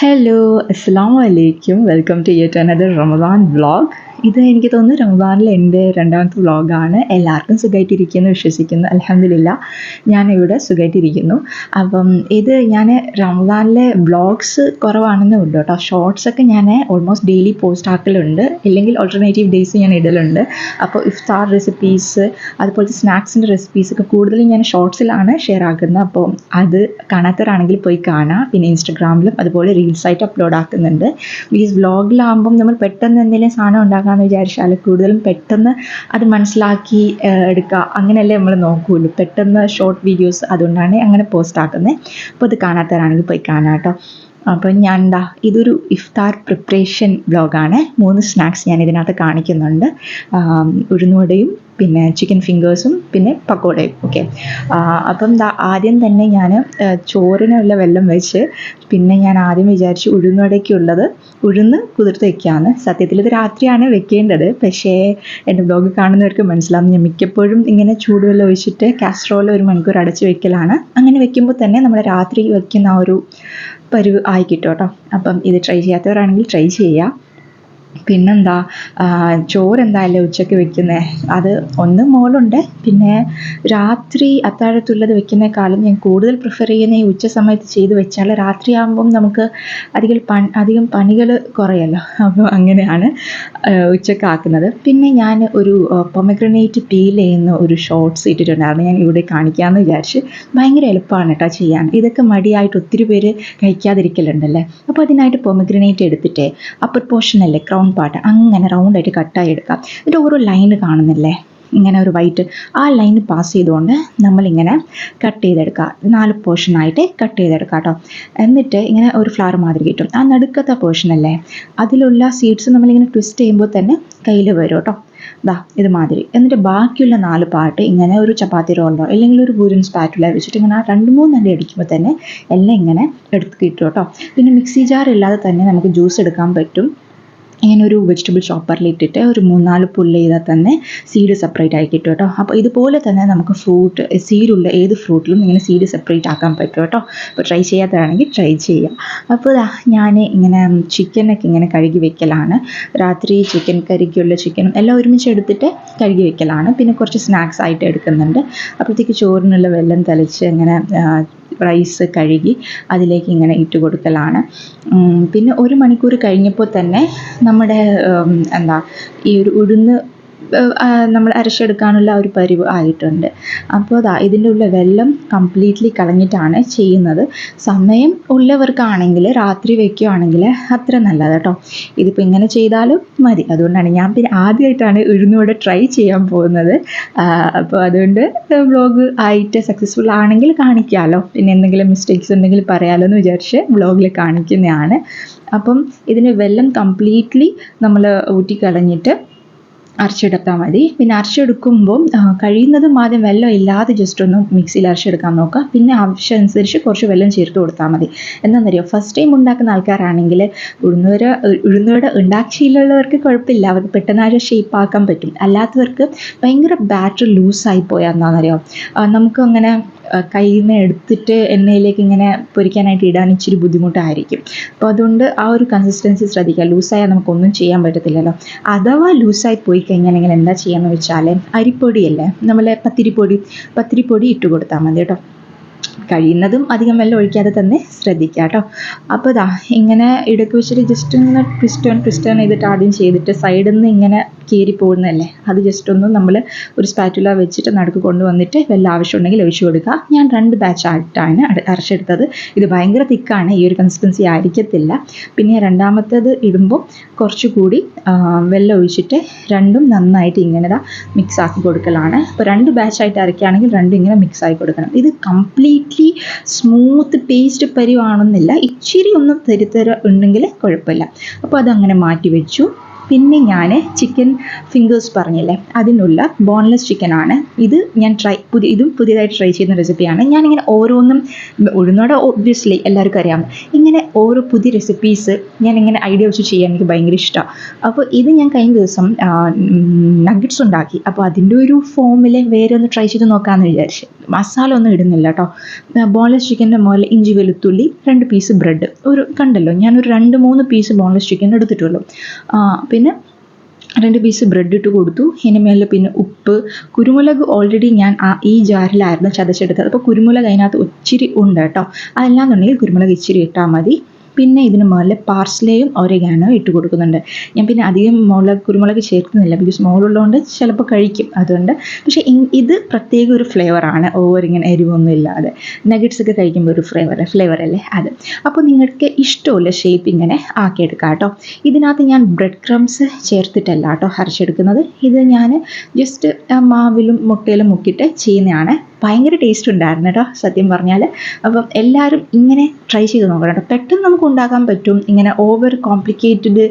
Hello, അസ്സലാമു അലൈക്കും. Welcome to yet another Ramadan vlog. ഇത് എനിക്ക് തോന്നുന്നു റമദാനിലെ എൻ്റെ രണ്ടാമത്തെ വ്ളോഗാണ്. എല്ലാവർക്കും സുഖമായിട്ടിരിക്കുന്നു വിശ്വസിക്കുന്നു. അൽഹംദുലില്ലാ ഞാനിവിടെ സുഖമായിട്ടിരിക്കുന്നു. അപ്പം ഇത് ഞാൻ റമദാനിലെ വ്ളോഗ്സ് കുറവാണെന്നേ ഉള്ളൂ കേട്ടോ. ഷോർട്സൊക്കെ ഞാൻ ഓൾമോസ്റ്റ് ഡെയിലി പോസ്റ്റ് ആക്കലുണ്ട്, ഇല്ലെങ്കിൽ ഓൾട്ടർനേറ്റീവ് ഡേയ്സ് ഞാൻ ഇടലുണ്ട്. അപ്പോൾ ഇഫ്താർ റെസിപ്പീസ് അതുപോലത്തെ സ്നാക്സിൻ്റെ റെസിപ്പീസൊക്കെ കൂടുതലും ഞാൻ ഷോർട്സിലാണ് ഷെയർ ആക്കുന്നത്. അപ്പോൾ അത് കാണാത്തവരാണെങ്കിൽ പോയി കാണാം. പിന്നെ ഇൻസ്റ്റഗ്രാമിലും അതുപോലെ റീൽസായിട്ട് അപ്ലോഡ് ആക്കുന്നുണ്ട്. ബിക്കോസ് വ്ളോഗിലാകുമ്പം നമ്മൾ പെട്ടെന്ന് എന്തെങ്കിലും സാധനം ഉണ്ടാക്കാമെന്ന് വിചാരിച്ചാൽ കൂടുതലും പെട്ടെന്ന് അത് മനസ്സിലാക്കി എടുക്കുക, അങ്ങനെയല്ലേ നമ്മൾ നോക്കുകയുള്ളൂ. പെട്ടെന്ന് ഷോർട്ട് വീഡിയോസ്, അതുകൊണ്ടാണ് അങ്ങനെ പോസ്റ്റ് ആക്കുന്നത്. അപ്പോൾ അത് കാണാത്തവരാണെങ്കിൽ പോയി കാണാം കേട്ടോ. അപ്പം ഞാൻ ഇതൊരു ഇഫ്താർ പ്രിപ്പറേഷൻ വ്ളോഗാണ്. 3 സ്നാക്സ് ഞാൻ ഇതിനകത്ത് കാണിക്കുന്നുണ്ട്. ഉഴുന്നുവടയും പിന്നെ ചിക്കൻ ഫിംഗേഴ്സും പിന്നെ പക്കോടയും. ഓക്കെ, അപ്പം ആദ്യം തന്നെ ഞാൻ ചോറിനുള്ള വെള്ളം വെച്ച്, പിന്നെ ഞാൻ ആദ്യം വിചാരിച്ചു ഉഴുന്നുവടയ്ക്കുള്ളത് ഉഴുന്ന് കുതിർത്ത് വെക്കാമെന്ന്. സത്യത്തിൽ ഇത് രാത്രിയാണ് വെക്കേണ്ടത്, പക്ഷേ എൻ്റെ ബ്ലോഗ് കാണുന്നവർക്ക് മനസ്സിലാവും ഞാൻ മിക്കപ്പോഴും ഇങ്ങനെ ചൂടുവെള്ളം ഒഴിച്ചിട്ട് കാസ്ട്രോൾ 1 മണിക്കൂർ അടച്ച് വെക്കലാണ്. അങ്ങനെ വെക്കുമ്പോൾ തന്നെ നമ്മൾ രാത്രി വെക്കുന്ന ആ ഒരു പരുവ് ആയി കിട്ടും കേട്ടോ. അപ്പം ഇത് ട്രൈ ചെയ്യാത്തവരാണെങ്കിൽ ട്രൈ ചെയ്യുക. പിന്നെന്താ, ചോറ് എന്തായാലും ഉച്ചയ്ക്ക് വെക്കുന്നത് അത് ഒന്ന് മോളുണ്ട്. പിന്നെ രാത്രി അത്താഴത്തുള്ളത് വെക്കുന്നേക്കാളും ഞാൻ കൂടുതൽ പ്രിഫർ ചെയ്യുന്ന ഈ ഉച്ച സമയത്ത് ചെയ്ത് വെച്ചാൽ രാത്രിയാകുമ്പം നമുക്ക് അധികം പണികൾ കുറയല്ലോ. അപ്പോൾ അങ്ങനെയാണ് ഉച്ചയ്ക്ക് ആക്കുന്നത്. പിന്നെ ഞാൻ ഒരു പൊമഗ്രനേറ്റ് പീൽ ചെയ്യുന്ന ഒരു ഷോർട്സ് ഇട്ടിട്ടുണ്ടായിരുന്നു, ഞാൻ ഇവിടെ കാണിക്കാമെന്ന് വിചാരിച്ച്. ഭയങ്കര എളുപ്പമാണ് കേട്ടോ ചെയ്യാൻ. ഇതൊക്കെ മടിയായിട്ട് ഒത്തിരി പേര് കഴിക്കാതിരിക്കലുണ്ടല്ലേ. അപ്പോൾ അതിനായിട്ട് പൊമഗ്രനേറ്റ് എടുത്തിട്ട് അപ്പർ പോർഷനല്ലേ ക്രൗൺ പാർട്ട് അങ്ങനെ റൗണ്ടായിട്ട് കട്ടായി എടുക്കാം. എന്നിട്ട് ഓരോ ലൈന് കാണുന്നില്ലേ, ഇങ്ങനെ ഒരു വൈറ്റ്, ആ ലൈന് പാസ് ചെയ്തുകൊണ്ട് നമ്മളിങ്ങനെ കട്ട് ചെയ്തെടുക്കുക. 4 പോർഷനായിട്ട് കട്ട് ചെയ്തെടുക്കുക കേട്ടോ. എന്നിട്ട് ഇങ്ങനെ ഒരു ഫ്ലവർ മാതിരി കിട്ടും. ആ നടുക്കത്തെ പോർഷനല്ലേ, അതിലുള്ള സീഡ്സ് നമ്മളിങ്ങനെ ട്വിസ്റ്റ് ചെയ്യുമ്പോൾ തന്നെ കയ്യിൽ വരും കേട്ടോ. ഇതുമാതിരി. എന്നിട്ട് ബാക്കിയുള്ള 4 പാർട്ട് ഇങ്ങനെ ഒരു ചപ്പാത്തി റോളോ അല്ലെങ്കിൽ ഒരു പൂരൻ സ്പാറ്റുല വെച്ചിട്ട് ഇങ്ങനെ 2-3 അടി അടിക്കുമ്പോൾ തന്നെ എല്ലാം ഇങ്ങനെ എടുത്ത് കിട്ടും കേട്ടോ. പിന്നെ മിക്സി ജാർ ഇല്ലാതെ തന്നെ നമുക്ക് ജ്യൂസ് എടുക്കാൻ പറ്റും. ഇങ്ങനെ ഒരു വെജിറ്റബിൾ ചോപ്പറിൽ ഇട്ടിട്ട് ഒരു 3-4 പുല്ല് ചെയ്താൽ തന്നെ സീഡ് സെപ്പറേറ്റ് ആയി കിട്ടും കേട്ടോ. അപ്പോൾ ഇതുപോലെ തന്നെ നമുക്ക് സീഡുള്ള ഏത് ഫ്രൂട്ടിലും ഇങ്ങനെ സീഡ് സെപ്പറേറ്റ് ആക്കാൻ പറ്റും കേട്ടോ. അപ്പോൾ ട്രൈ ചെയ്യാത്തതാണെങ്കിൽ ട്രൈ ചെയ്യാം. അപ്പോൾ ഞാൻ ഇങ്ങനെ ചിക്കനൊക്കെ ഇങ്ങനെ കഴുകി വെക്കലാണ്. രാത്രി ചിക്കൻ കറിക്കുള്ള ചിക്കനും എല്ലാം ഒരുമിച്ച് എടുത്തിട്ട് കഴുകി വെക്കലാണ്. പിന്നെ കുറച്ച് സ്നാക്സ് ആയിട്ട് എടുക്കുന്നുണ്ട്. അപ്പോഴത്തേക്ക് ചോറിനുള്ള വെള്ളം തളിച്ച് ഇങ്ങനെ റൈസ് കഴുകി അതിലേക്ക് ഇങ്ങനെ ഇട്ട് കൊടുക്കലാണ്. പിന്നെ 1 മണിക്കൂർ കഴിഞ്ഞപ്പോൾ തന്നെ നമ്മുടെ ഈ ഒരു ഉഴുന്ന് നമ്മൾ അരച്ചെടുക്കാനുള്ള ഒരു പരിവ് ആയിട്ടുണ്ട്. അപ്പോൾ ഇതിൻ്റെ ഉള്ള വെള്ളം കംപ്ലീറ്റ്ലി കളഞ്ഞിട്ടാണ് ചെയ്യുന്നത്. സമയം ഉള്ളവർക്കാണെങ്കിൽ രാത്രി വയ്ക്കുകയാണെങ്കിൽ അത്ര നല്ലത് കേട്ടോ. ഇതിപ്പോൾ ഇങ്ങനെ ചെയ്താലും മതി. അതുകൊണ്ടാണ് ഞാൻ പിന്നെ ആദ്യമായിട്ടാണ് ഉഴുന്നുവട ട്രൈ ചെയ്യാൻ പോകുന്നത്. അപ്പോൾ അതുകൊണ്ട് വ്ളോഗ് ആയിട്ട് സക്സസ്ഫുൾ ആണെങ്കിൽ കാണിക്കാമല്ലോ, പിന്നെ എന്തെങ്കിലും മിസ്റ്റേക്സ് ഉണ്ടെങ്കിൽ പറയാമല്ലോ എന്ന് വിചാരിച്ച് വ്ളോഗിൽ കാണിക്കുന്നതാണ്. അപ്പം ഇതിന് വെള്ളം കംപ്ലീറ്റ്ലി നമ്മൾ ഊറ്റിക്കളഞ്ഞിട്ട് അരച്ചെടുത്താൽ മതി. പിന്നെ അരച്ചെടുക്കുമ്പോൾ കഴിയുന്നതും ആദ്യം വെള്ളം ഇല്ലാതെ ജസ്റ്റ് ഒന്ന് മിക്സിയിൽ അരച്ചെടുക്കാൻ നോക്കുക. പിന്നെ ആവശ്യം അനുസരിച്ച് കുറച്ച് വെള്ളം ചേർത്ത് കൊടുത്താൽ മതി. എന്താണെന്നറിയോ, ഫസ്റ്റ് ടൈം ഉണ്ടാക്കുന്ന ആൾക്കാരാണെങ്കിൽ ഉഴുന്നുവട ഉണ്ടാക്കിയുള്ളവർക്ക് കുഴപ്പമില്ല, അവർക്ക് പെട്ടെന്ന് ആ ഷേപ്പ് ആക്കാൻ പറ്റും. അല്ലാത്തവർക്ക് ഭയങ്കര ബാറ്റർ ലൂസായി പോയാൽ എന്താണെന്നറിയോ, നമുക്കങ്ങനെ കയ്യിൽ നിന്ന് എടുത്തിട്ട് എണ്ണയിലേക്ക് ഇങ്ങനെ പൊരിക്കാനായിട്ട് ഇടാൻ ഇച്ചിരി ബുദ്ധിമുട്ടായിരിക്കും. അപ്പോൾ അതുകൊണ്ട് ആ ഒരു കൺസിസ്റ്റൻസി ശ്രദ്ധിക്കുക. ലൂസായാൽ നമുക്കൊന്നും ചെയ്യാൻ പറ്റത്തില്ലല്ലോ. അഥവാ ലൂസായി പോയി കഴിഞ്ഞാൽ എന്താ ചെയ്യാന്ന് വെച്ചാൽ അരിപ്പൊടിയല്ലേ, നമ്മൾ പത്തിരിപ്പൊടി ഇട്ട് കൊടുത്താൽ മതി കേട്ടോ. കഴിയുന്നതും അധികം വെള്ളം ഒഴിക്കാതെ തന്നെ ശ്രദ്ധിക്കുക കേട്ടോ. അപ്പോൾ ഇങ്ങനെ ഇടയ്ക്ക് വെച്ചിട്ട് ജസ്റ്റ് ഇങ്ങനെ ട്വിസ്റ്റ് ഓൺ ചെയ്തിട്ട് ആദ്യം ചെയ്തിട്ട് സൈഡിൽ നിന്ന് ഇങ്ങനെ കീറി പോകുന്നതല്ലേ, അത് ജസ്റ്റ് ഒന്ന് നമ്മൾ ഒരു സ്പാറ്റുല വെച്ചിട്ട് നടുക്ക് കൊണ്ടുവന്നിട്ട് വല്ല ആവശ്യമുണ്ടെങ്കിൽ ഒഴിച്ചു കൊടുക്കുക. ഞാൻ 2 ബാച്ചായിട്ടാണ് അരച്ചെടുത്തത്. ഇത് ഭയങ്കര തിക്കാണ്, ഈ ഒരു കൺസിസ്റ്റൻസി ആയിരിക്കത്തില്ല. പിന്നെ രണ്ടാമത്തേത് ഇടുമ്പോൾ കുറച്ചുകൂടി വെള്ളം ഒഴിച്ചിട്ട് രണ്ടും നന്നായിട്ട് ഇങ്ങനെ മിക്സ് ആക്കി കൊടുക്കലാണ്. അപ്പോൾ 2 ബാച്ചായിട്ട് അരയ്ക്കുകയാണെങ്കിൽ 2 ഇങ്ങനെ മിക്സ് ആക്കി കൊടുക്കണം. ഇത് കംപ്ലീറ്റ്ലി സ്മൂത്ത് പേസ്റ്റ് പരിവാണെന്നില്ല, ഇച്ചിരി ഒന്ന് തരിതര ഉണ്ടെങ്കിൽ കുഴപ്പമില്ല. അപ്പോൾ അതങ്ങനെ മാറ്റി വെച്ചു. പിന്നെ ഞാൻ ചിക്കൻ ഫിംഗേഴ്സ് പറഞ്ഞില്ലേ, അതിനുള്ള ബോൺലെസ് ചിക്കനാണ് ഇത്. ഞാൻ ഇതും പുതിയതായിട്ട് ട്രൈ ചെയ്യുന്ന റെസിപ്പിയാണ്. ഞാനിങ്ങനെ ഓരോന്നും ഉഴുന്നോടെ ഒബ്വിയസ്ലി എല്ലാവർക്കും അറിയാം, ഇങ്ങനെ ഓരോ പുതിയ റെസിപ്പീസ് ഞാനിങ്ങനെ ഐഡിയ വെച്ച് ചെയ്യാൻ എനിക്ക് ഭയങ്കര ഇഷ്ടമാണ്. അപ്പോൾ ഇത് ഞാൻ കഴിഞ്ഞ ദിവസം നഗറ്റ്സ് ഉണ്ടാക്കി. അപ്പോൾ അതിൻ്റെ ഒരു ഫോമിൽ വേറെ ഒന്ന് ട്രൈ ചെയ്ത് നോക്കാമെന്ന് വിചാരിച്ചു. മസാല ഒന്നും ഇടുന്നില്ല കേട്ടോ. ബോൺലെസ് ചിക്കൻ്റെ മുകളിൽ ഇഞ്ചി വെളുത്തുള്ളി 2 പീസ് ബ്രെഡ്, കണ്ടല്ലോ ഞാനൊരു 2-3 പീസ് ബോൺലെസ് ചിക്കൻ എടുത്തിട്ടുള്ളൂ. പിന്നെ 2 പീസ് ബ്രെഡ് ഇട്ട് കൊടുത്തു. ഇതിന് മേലെ പിന്നെ ഉപ്പ്, കുരുമുളക് ഓൾറെഡി ഞാൻ ഈ ജാറിലായിരുന്നു ചതച്ചെടുത്തത്. അപ്പോൾ കുരുമുളക് അതിനകത്ത് ഇച്ചിരി ഉണ്ട് കേട്ടോ. അതല്ലാന്നുണ്ടെങ്കിൽ കുരുമുളക് ഇച്ചിരി ഇട്ടാൽ മതി. പിന്നെ ഇതിന് മുകളിൽ പാർസ്ലേയും ഒറിഗാനോ ഇട്ട് കൊടുക്കുന്നുണ്ട്. ഞാൻ പിന്നെ അധികം കുരുമുളക് ചേർക്കുന്നില്ല, ബിക്കോസ് മോളുള്ളതുകൊണ്ട് ചിലപ്പോൾ കഴിക്കും, അതുകൊണ്ട്. പക്ഷേ ഇത് പ്രത്യേക ഒരു ഫ്ലേവറാണ്, ഇങ്ങനെ എരിവൊന്നും ഇല്ലാതെ. നഗറ്റ്സ് ഒക്കെ കഴിക്കുമ്പോൾ ഒരു ഫ്ലേവർ അല്ലേ അത്. അപ്പോൾ നിങ്ങൾക്ക് ഇഷ്ടമുള്ള ഷേപ്പ് ഇങ്ങനെ ആക്കിയെടുക്കാം കേട്ടോ. ഇതിനകത്ത് ഞാൻ ബ്രെഡ് ക്രംസ് ചേർത്തിട്ടല്ല കേട്ടോ അരച്ചെടുക്കുന്നത്. ഇത് ഞാൻ ജസ്റ്റ് മാവിലും മുട്ടയിലും മുക്കിയിട്ട് ചെയ്യുന്നതാണ്. ഭയങ്കര ടേസ്റ്റ് ഉണ്ടായിരുന്നു കേട്ടോ സത്യം പറഞ്ഞാൽ. അപ്പം എല്ലാവരും ഇങ്ങനെ ട്രൈ ചെയ്ത് നോക്കണം കേട്ടോ. പെട്ടെന്ന് നമുക്ക് ഉണ്ടാക്കാൻ പറ്റും. ഇങ്ങനെ ഓവർ കോംപ്ലിക്കേറ്റഡ്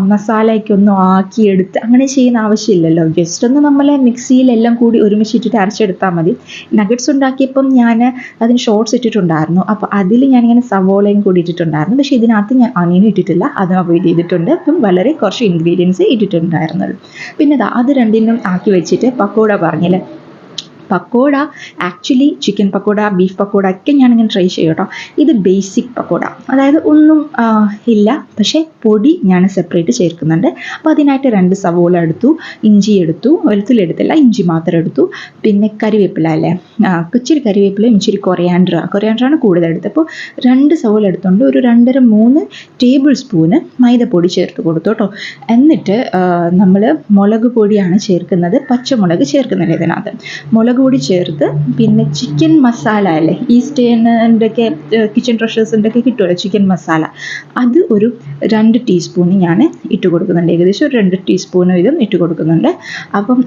മസാലയൊക്കെ ആക്കിയെടുത്ത് അങ്ങനെ ചെയ്യുന്ന ആവശ്യമില്ലല്ലോ. ജസ്റ്റ് ഒന്ന് നമ്മൾ മിക്സിയിലെല്ലാം കൂടി ഒരുമിച്ചിട്ടിട്ട് അരച്ചെടുത്താൽ മതി. നഗറ്റ്സ് ഉണ്ടാക്കിയപ്പം ഞാൻ അതിന് ഷോർട്ട്സ് ഇട്ടിട്ടുണ്ടായിരുന്നു. അപ്പോൾ അതിൽ ഞാനിങ്ങനെ സവോളയും കൂടി ഇട്ടിട്ടുണ്ടായിരുന്നു. പക്ഷേ ഇതിനകത്ത് ഞാൻ അനിയനും ഇട്ടിട്ടില്ല, അത് അവോയ്ഡ് ചെയ്തിട്ടുണ്ട്. അപ്പം വളരെ കുറച്ച് ഇൻഗ്രീഡിയൻസ് ഇട്ടിട്ടുണ്ടായിരുന്നുള്ളൂ. പിന്നെ അത് രണ്ടിനും ആക്കി വെച്ചിട്ട് പക്കോട പറഞ്ഞില്ലേ, pakoda actually chicken pakoda, beef pakoda ഒക്കെ ഞാനിങ്ങനെ ട്രൈ ചെയ്യും കേട്ടോ. ഇത് ബേസിക് പക്കോട, അതായത് ഒന്നും ഇല്ല, പക്ഷേ പൊടി ഞാൻ സെപ്പറേറ്റ് ചേർക്കുന്നുണ്ട്. അപ്പോൾ അതിനായിട്ട് 2 സവോള എടുത്തു, ഇഞ്ചി എടുത്തു, വെളുത്തുള്ളി ഇഞ്ചി മാത്രം എടുത്തു. പിന്നെ കരിവേപ്പില അല്ലേ, ഇച്ചിരി കരിവേപ്പിലയും ഇച്ചിരി കൊറിയാൻഡറാണ് കൂടുതൽ എടുത്തത്. അപ്പോൾ 2 സവോള എടുത്തുകൊണ്ട് ഒരു 2.5-3 ടേബിൾ സ്പൂണ് മൈദപ്പൊടി ചേർത്ത് കൊടുത്തു കേട്ടോ. എന്നിട്ട് നമ്മൾ മുളക് പൊടിയാണ് ചേർക്കുന്നത്, പച്ചമുളക് ചേർക്കുന്നില്ല ഇതിനകത്ത്. മുളക് പൊടി ചേർത്ത് പിന്നെ ചിക്കൻ മസാല അല്ലേ, ഈസ്റ്റേണിൻ്റെ ഒക്കെ കിച്ചൺ ട്രഷേഴ്സിൻ്റെ ഒക്കെ കിട്ടുമല്ലോ ചിക്കൻ മസാല, അത് ഒരു 2 ടീസ്പൂൺ ഞാൻ ഇട്ട് കൊടുക്കുന്നുണ്ട്. ഏകദേശം ഒരു 2 ടീസ്പൂൺ വീതം ഇട്ട് കൊടുക്കുന്നുണ്ട്. അപ്പം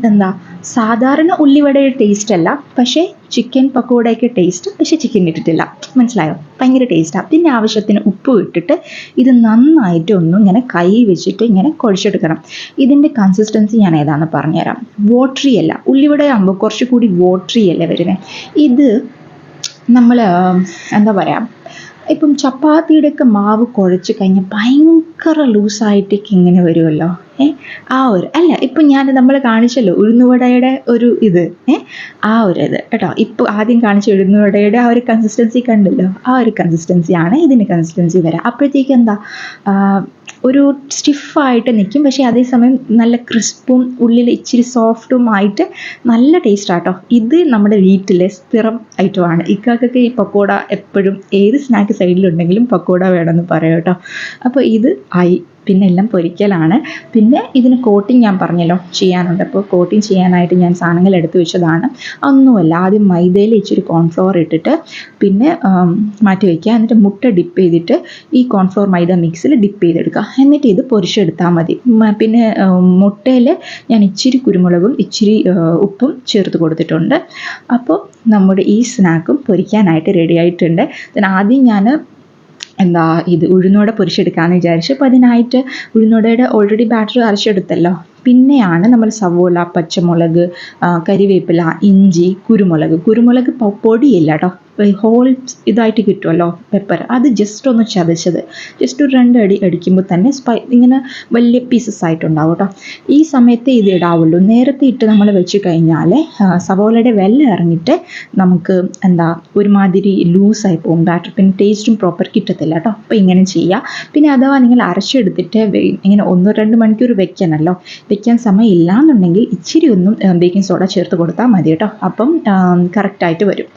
സാധാരണ ഉള്ളിവടയുടെ ടേസ്റ്റ് അല്ല, പക്ഷേ ചിക്കൻ പക്കോടയൊക്കെ ടേസ്റ്റ്, പക്ഷേ ചിക്കൻ ഇട്ടിട്ടില്ല. മനസ്സിലായോ? ഭയങ്കര ടേസ്റ്റാണ്. പിന്നെ ആവശ്യത്തിന് ഉപ്പ് ഇട്ടിട്ട് ഇത് നന്നായിട്ട് ഇങ്ങനെ കൈ വെച്ചിട്ട് ഇങ്ങനെ കുഴച്ചെടുക്കണം. ഇതിൻ്റെ കൺസിസ്റ്റൻസി ഞാൻ ഏതാണെന്ന് പറഞ്ഞുതരാം. വാട്ടറി അല്ല, ഉള്ളിവട ആകുമ്പോൾ കുറച്ചുകൂടി വാട്ടറി അല്ലേ വരുന്നത്. ഇത് നമ്മൾ എന്താ പറയുക, ഇപ്പം ചപ്പാത്തിയുടെയൊക്കെ മാവ് കുഴച്ച് കഴിഞ്ഞാൽ ഭയങ്കര ലൂസായിട്ടൊക്കെ ഇങ്ങനെ വരുമല്ലോ, അല്ല ഇപ്പം നമ്മൾ കാണിച്ചല്ലോ ഉഴുന്നുവടയുടെ ഒരു ഇത്, ഇത് കേട്ടോ. ഇപ്പോൾ ആദ്യം കാണിച്ച ഉഴുന്നുവടയുടെ ആ ഒരു കൺസിസ്റ്റൻസി കണ്ടല്ലോ, ആ ഒരു കൺസിസ്റ്റൻസിയാണ് ഇതിന് കൺസിസ്റ്റൻസി വരാം. അപ്പോഴത്തേക്ക് ഒരു സ്റ്റിഫായിട്ട് നിൽക്കും, പക്ഷേ അതേസമയം നല്ല ക്രിസ്പും ഉള്ളിൽ ഇച്ചിരി സോഫ്റ്റുമായിട്ട് നല്ല ടേസ്റ്റാട്ടോ. ഇത് നമ്മുടെ വീട്ടിലെ സ്ഥിരം ഐറ്റമാണ്. ഇക്കാക്കൊക്കെ ഈ പക്കോട എപ്പോഴും ഏത് സ്നാക്ക് സൈഡിലുണ്ടെങ്കിലും പക്കോട വേണമെന്ന് പറയും കേട്ടോ. അപ്പോൾ ഇത് പിന്നെ എല്ലാം പൊരിക്കലാണ്. പിന്നെ ഇതിന് കോട്ടിങ് ഞാൻ പറഞ്ഞല്ലോ ചെയ്യാനുണ്ട്. അപ്പോൾ കോട്ടിങ് ചെയ്യാനായിട്ട് ഞാൻ സാധനങ്ങൾ എടുത്തു വെച്ചതാണ്. ഒന്നുമല്ല, ആദ്യം മൈദയിൽ ഇച്ചിരി കോൺഫ്ലവർ ഇട്ടിട്ട് പിന്നെ മാറ്റി വയ്ക്കുക. എന്നിട്ട് മുട്ട ഡിപ്പ് ചെയ്തിട്ട് ഈ കോൺഫ്ലവർ മൈദ മിക്സിൽ ഡിപ്പ് ചെയ്തെടുക്കുക. എന്നിട്ട് ഇത് പൊരിച്ചെടുത്താൽ മതി. പിന്നെ മുട്ടയിൽ ഞാൻ ഇച്ചിരി കുരുമുളകും ഇച്ചിരി ഉപ്പും ചേർത്ത് കൊടുത്തിട്ടുണ്ട്. അപ്പോൾ നമ്മുടെ ഈ സ്നാക്കും പൊരിക്കാനായിട്ട് റെഡി ആയിട്ടുണ്ട്. ആദ്യം ഞാൻ ഇത് ഉഴുന്നുവട പൊരിച്ചെടുക്കാമെന്ന് വിചാരിച്ചു. അപ്പോൾ അതിനായിട്ട് ഉഴുന്നുവടയുടെ ഓൾറെഡി ബാറ്റർ അരച്ചെടുത്തല്ലോ. പിന്നെയാണ് നമ്മൾ സവോള, പച്ചമുളക്, കരിവേപ്പില, ഇഞ്ചി, കുരുമുളക് പൊടിയില്ല കേട്ടോ, ഹോൾ ഇതായിട്ട് കിട്ടുമല്ലോ പെപ്പർ, അത് ജസ്റ്റ് ഒന്ന് ചതച്ചത്, ജസ്റ്റ് ഒരു 2 അടി അടിക്കുമ്പോൾ തന്നെ ഇങ്ങനെ വലിയ പീസസ് ആയിട്ടുണ്ടാവും കേട്ടോ. ഈ സമയത്ത് ഇത് ഇടാവുള്ളൂ. നേരത്തെ ഇട്ട് നമ്മൾ വെച്ച് കഴിഞ്ഞാൽ സവോളയുടെ വെള്ളം ഇറങ്ങിയിട്ട് നമുക്ക് ഒരുമാതിരി ലൂസായി പോകും ബാറ്റർ, പിന്നെ ടേസ്റ്റും പ്രോപ്പർ കിട്ടത്തില്ല കേട്ടോ. അപ്പോൾ ഇങ്ങനെ ചെയ്യുക. പിന്നെ അഥവാ നിങ്ങൾ അരച്ചെടുത്തിട്ട് ഇങ്ങനെ 1-2 മണിക്കൂർ വെക്കാൻ സമയം ഇല്ലാന്നുണ്ടെങ്കിൽ ഇച്ചിരി ഒന്നും ബേക്കിംഗ് സോഡ ചേർത്ത് കൊടുത്താൽ മതി കേട്ടോ. അപ്പം കറക്റ്റായിട്ട് വരും.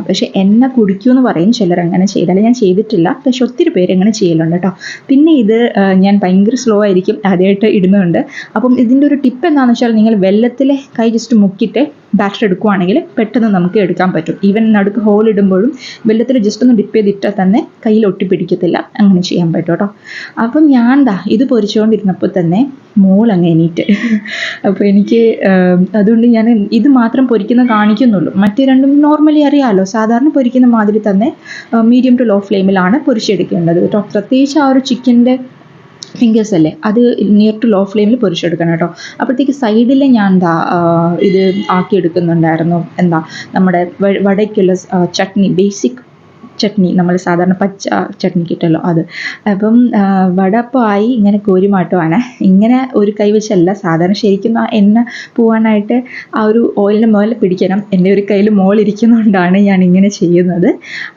പക്ഷേ എണ്ണ കുടിക്കുമെന്ന് പറയും ചിലർ, അങ്ങനെ ചെയ്താൽ. ഞാൻ ചെയ്തിട്ടില്ല, പക്ഷെ ഒത്തിരി പേര് അങ്ങനെ ചെയ്യലുണ്ട് കേട്ടോ. പിന്നെ ഇത് ഞാൻ ഭയങ്കര സ്ലോ ആയിരിക്കും ആദ്യമായിട്ട് ഇടുന്നുണ്ട്. അപ്പം ഇതിൻ്റെ ഒരു ടിപ്പ് എന്താണെന്ന് വെച്ചാൽ, നിങ്ങൾ വെള്ളത്തിൽ കൈ ജസ്റ്റ് മുക്കിയിട്ട് ബാറ്റർ എടുക്കുവാണെങ്കിൽ പെട്ടെന്ന് നമുക്ക് എടുക്കാൻ പറ്റും. ഈവൻ നടുക്ക് ഹോൾ ഇടുമ്പോഴും വെള്ളത്തിൽ ജസ്റ്റ് ഒന്ന് ഡിപ്പ് ചെയ്തിട്ടാൽ തന്നെ കയ്യിൽ ഒട്ടിപ്പിടിക്കത്തില്ല. അങ്ങനെ ചെയ്യാൻ പറ്റും കേട്ടോ. അപ്പം ഞാൻ ഇത് പൊരിച്ചുകൊണ്ടിരുന്നപ്പോൾ തന്നെ മോളങ്ങ് എണീറ്റ്. അപ്പോൾ എനിക്ക് അതുകൊണ്ട് ഞാൻ ഇത് മാത്രം പൊരിക്കുന്ന കാണിക്കുന്നുള്ളൂ. മറ്റേ രണ്ടും നോർമലി അറിയാമല്ലോ, സാധാരണ പൊരിക്കുന്ന മാതിരി തന്നെ മീഡിയം ടു ലോ ഫ്ലെയിമിലാണ് പൊരിച്ചെടുക്കേണ്ടത് കേട്ടോ. പ്രത്യേകിച്ച് ആ ഒരു ഫിംഗേഴ്സ് അല്ലേ അത് നിയർ ടു ലോ ഫ്ലെയിമിൽ പൊരിച്ചെടുക്കണം കേട്ടോ. അപ്പോഴത്തേക്ക് സൈഡിൽ ഞാൻ ഇത് ആക്കിയെടുക്കുന്നുണ്ടായിരുന്നു, നമ്മുടെ വടയ്ക്കുള്ള ചട്നി, ബേസിക് ചട്നി, നമ്മൾ സാധാരണ പച്ച ചട്നി കിട്ടുമല്ലോ അത്. അപ്പം വട അപ്പോൾ ആയി, ഇങ്ങനെ കോരിമാട്ടുവാണ്. ഇങ്ങനെ ഒരു കൈ വെച്ചല്ല, സാധാരണ ശരിക്കും ആ എണ്ണ പോകാനായിട്ട് ആ ഒരു ഓയിലിന് മുകളിൽ പിടിക്കണം. എൻ്റെ ഒരു കയ്യിൽ മുകളിലിരിക്കുന്നതുകൊണ്ടാണ് ഞാൻ ഇങ്ങനെ ചെയ്യുന്നത്.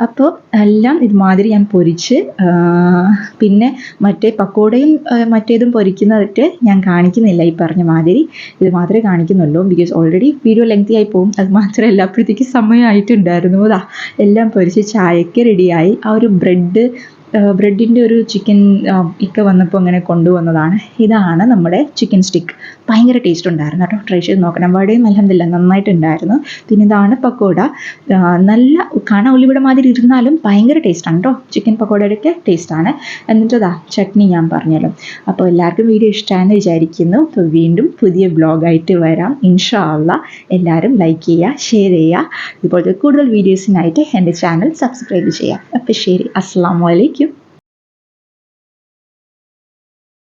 അപ്പോൾ എല്ലാം ഇതുമാതിരി ഞാൻ പൊരിച്ച്, പിന്നെ മറ്റേ പക്കോടയും മറ്റേതും പൊരിക്കുന്നതിട്ട് ഞാൻ കാണിക്കുന്നില്ല, ഈ പറഞ്ഞ മാതിരി ഇത് മാത്രമേ കാണിക്കുന്നുള്ളൂ. ബിക്കോസ് ഓൾറെഡി വീഡിയോ ലെങ്തി ആയി പോകും. അത് മാത്രമല്ല അപ്പോഴത്തേക്ക് സമയമായിട്ടുണ്ടായിരുന്നു. അതാ എല്ലാം പൊരിച്ച് ചായക്ക് റെഡിയായി. ആ ഒരു ബ്രെഡിൻ്റെ ഒരു ചിക്കൻ ഇക്ക വന്നപ്പോൾ അങ്ങനെ കൊണ്ടുവന്നതാണ്. ഇതാണ് നമ്മുടെ ചിക്കൻ സ്റ്റിക്ക്. ഭയങ്കര ടേസ്റ്റ് ഉണ്ടായിരുന്നു കേട്ടോ, ട്രൈ ചെയ്ത് നോക്കണം. വടയും അൽഹംദുലില്ലാ നന്നായിട്ടുണ്ടായിരുന്നു. പിന്നെ ഇതാണ് പക്കോട. നല്ല കാണാൻ ഉള്ളിവിട മാതിരി ഇരുന്നാലും ഭയങ്കര ടേസ്റ്റാണ് കേട്ടോ, ചിക്കൻ പക്കോടയുടെയൊക്കെ ടേസ്റ്റാണ്. എന്നിട്ടതാ ചട്നി ഞാൻ പറഞ്ഞല്ലോ. അപ്പോൾ എല്ലാവർക്കും വീഡിയോ ഇഷ്ടമാണെന്ന് വിചാരിക്കുന്നു. അപ്പോൾ വീണ്ടും പുതിയ വ്ളോഗായിട്ട് വരാം ഇൻഷാ അള്ളാ. എല്ലാവരും ലൈക്ക് ചെയ്യുക, ഷെയർ ചെയ്യുക. ഇതുപോലത്തെ കൂടുതൽ വീഡിയോസിനായിട്ട് എൻ്റെ ചാനൽ സബ്സ്ക്രൈബ് ചെയ്യുക. അപ്പോൾ ശരി, അസ്സലാമു അലൈക്കും.